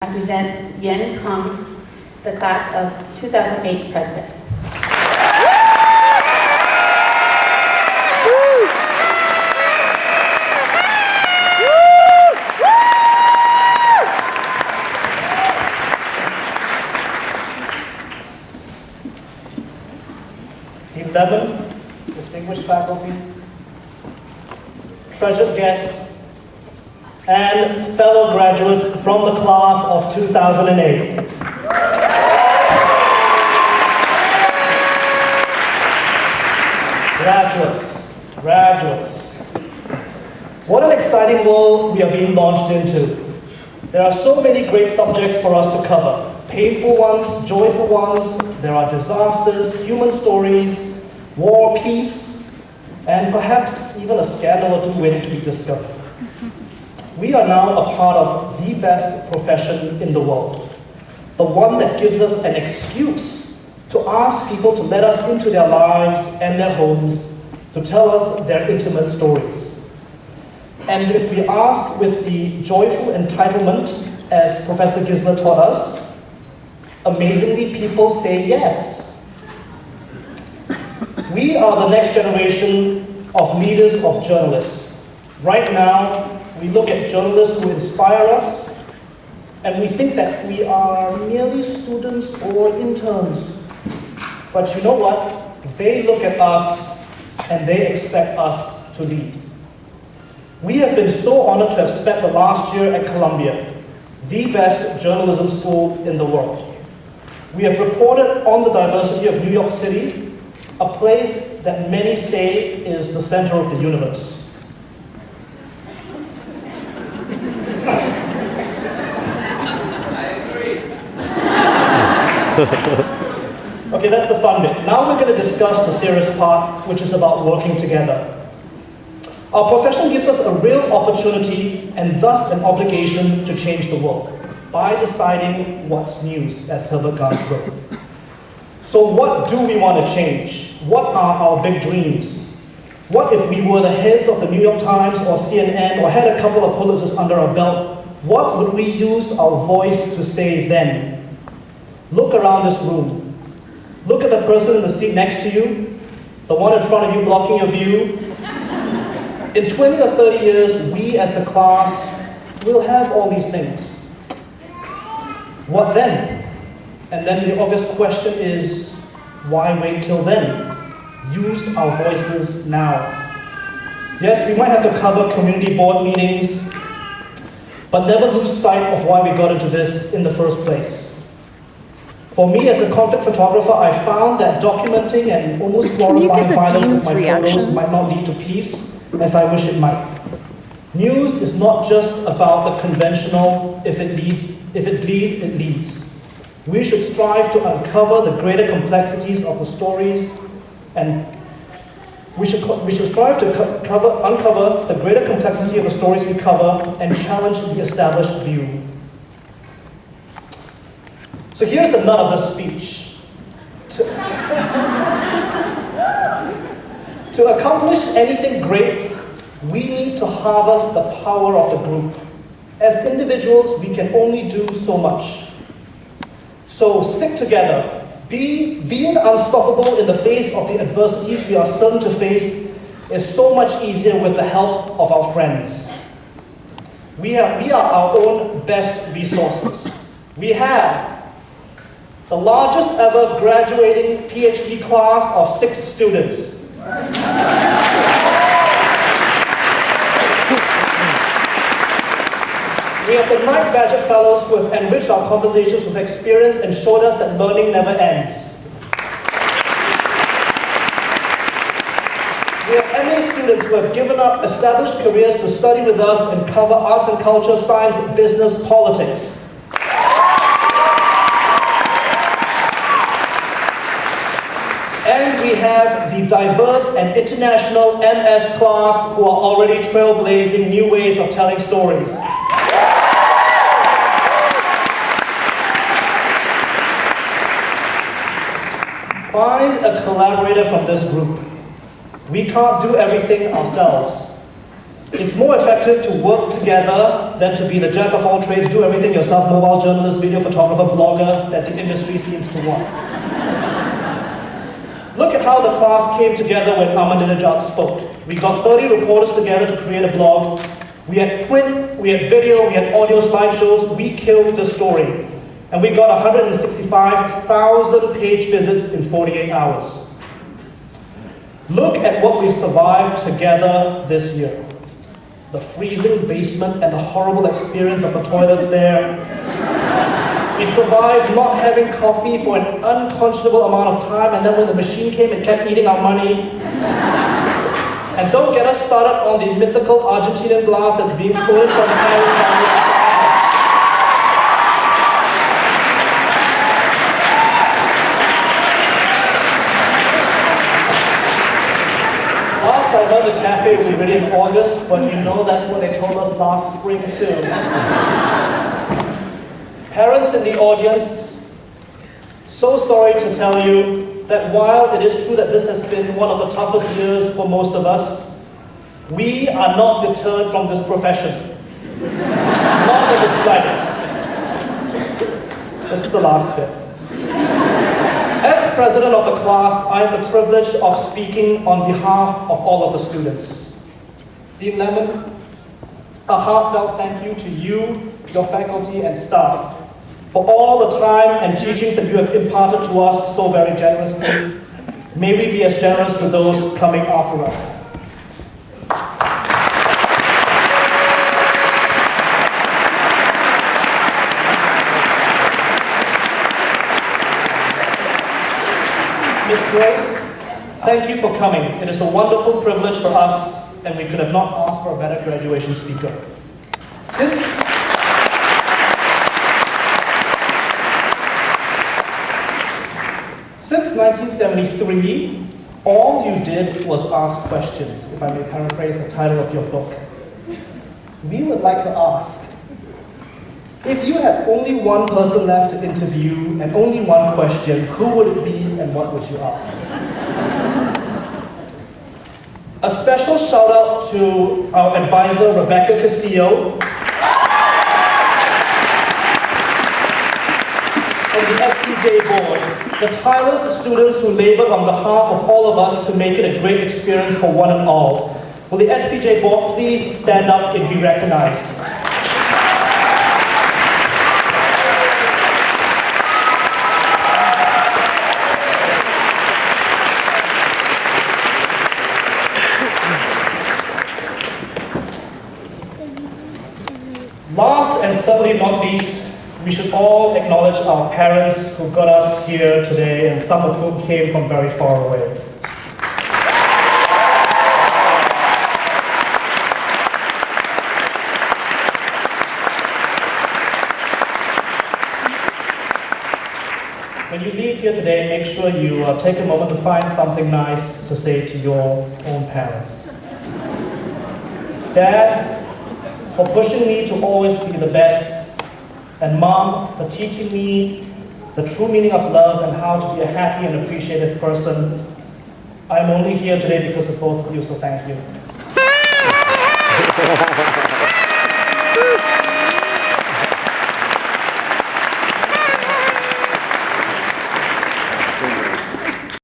I present Yian, the class of 2008 president. Team 11, distinguished faculty, treasured guests, and fellow graduates from the class of 2008. Graduates. What an exciting world we are being launched into. There are so many great subjects for us to cover. Painful ones, joyful ones, there are disasters, human stories, war, peace, and perhaps even a scandal or two waiting to be discovered. We are now a part of the best profession in the world, the one that gives us an excuse to ask people to let us into their lives and their homes, to tell us their intimate stories. And if we ask with the joyful entitlement, as Professor Gisler taught us, amazingly people say yes. We are the next generation of leaders of journalists. Right now, we look at journalists who inspire us, and we think that we are merely students or interns. But you know what? They look at us, and they expect us to lead. We have been so honored to have spent the last year at Columbia, the best journalism school in the world. We have reported on the diversity of New York City, a place that many say is the center of the universe. Okay, that's the fun bit. Now we're going to discuss the serious part, which is about working together. Our profession gives us a real opportunity and thus an obligation to change the world by deciding what's news, as Herbert Gans wrote. So what do we want to change? What are our big dreams? What if we were the heads of the New York Times or CNN or had a couple of Pulitzers under our belt? What would we use our voice to say then? Look around this room. Look at the person in the seat next to you, the one in front of you blocking your view. In 20 or 30 years, we as a class will have all these things. What then? And then the obvious question is, why wait till then? Use our voices now. Yes, we might have to cover community board meetings, but never lose sight of why we got into this in the first place. For me, as a conflict photographer, I found that documenting and almost glorifying violence with my photos might not lead to peace, as I wish it might. News is not just about the conventional, if it bleeds, it leads. We should strive to uncover the greater complexities of the stories, and we should strive to uncover the greater complexity of the stories we cover and challenge the established view. So here's the nut of this speech. To accomplish anything great, we need to harvest the power of the group. As individuals, we can only do so much. So stick together. Being unstoppable in the face of the adversities we are certain to face is so much easier with the help of our friends. We are our own best resources. We have the largest ever graduating PhD class of 6 students. We have the Knight Badger Fellows who have enriched our conversations with experience and showed us that learning never ends. We have MA students who have given up established careers to study with us and cover arts and culture, science, business, politics. And we have the diverse and international MS class who are already trailblazing new ways of telling stories. Find a collaborator from this group. We can't do everything ourselves. It's more effective to work together than to be the jack of all trades, do everything yourself, mobile journalist, video photographer, blogger that the industry seems to want. Look at how the class came together when Ahmadinejad spoke. We got 30 reporters together to create a blog. We had print, we had video, we had audio slideshows. We killed the story. And we got 165,000 page visits in 48 hours. Look at what we've survived together this year. The freezing basement and the horrible experience of the toilets there. We survived not having coffee for an unconscionable amount of time, and then when the machine came, it kept eating our money. And don't get us started on the mythical Argentinian glass that's being flown from Paris. Last I heard the cafe was ready in August, but you know that's what they told us last spring too. Parents in the audience, so sorry to tell you that while it is true that this has been one of the toughest years for most of us, we are not deterred from this profession. Not in the slightest. This is the last bit. As president of the class, I have the privilege of speaking on behalf of all of the students. Dean Lemon, a heartfelt thank you to you, your faculty and staff, for all the time and teachings that you have imparted to us so very generously. May we be as generous to those coming after us. Ms. Grace, thank you for coming. It is a wonderful privilege for us, and we could have not asked for a better graduation speaker. Since 1973, all you did was ask questions, if I may paraphrase the title of your book. We would like to ask, if you had only one person left to interview and only one question, who would it be and what would you ask? A special shout out to our advisor, Rebecca Castillo, and the SPJ board, the tireless students who labored on behalf of all of us to make it a great experience for one and all. Will the SPJ board please stand up and be recognized? Last and certainly not least, we should all acknowledge our parents who got us here today, and some of whom came from very far away. When you leave here today, make sure you take a moment to find something nice to say to your own parents. Dad, for pushing me to always be the best, and Mom, for teaching me the true meaning of love and how to be a happy and appreciative person. I'm only here today because of both of you, so thank you.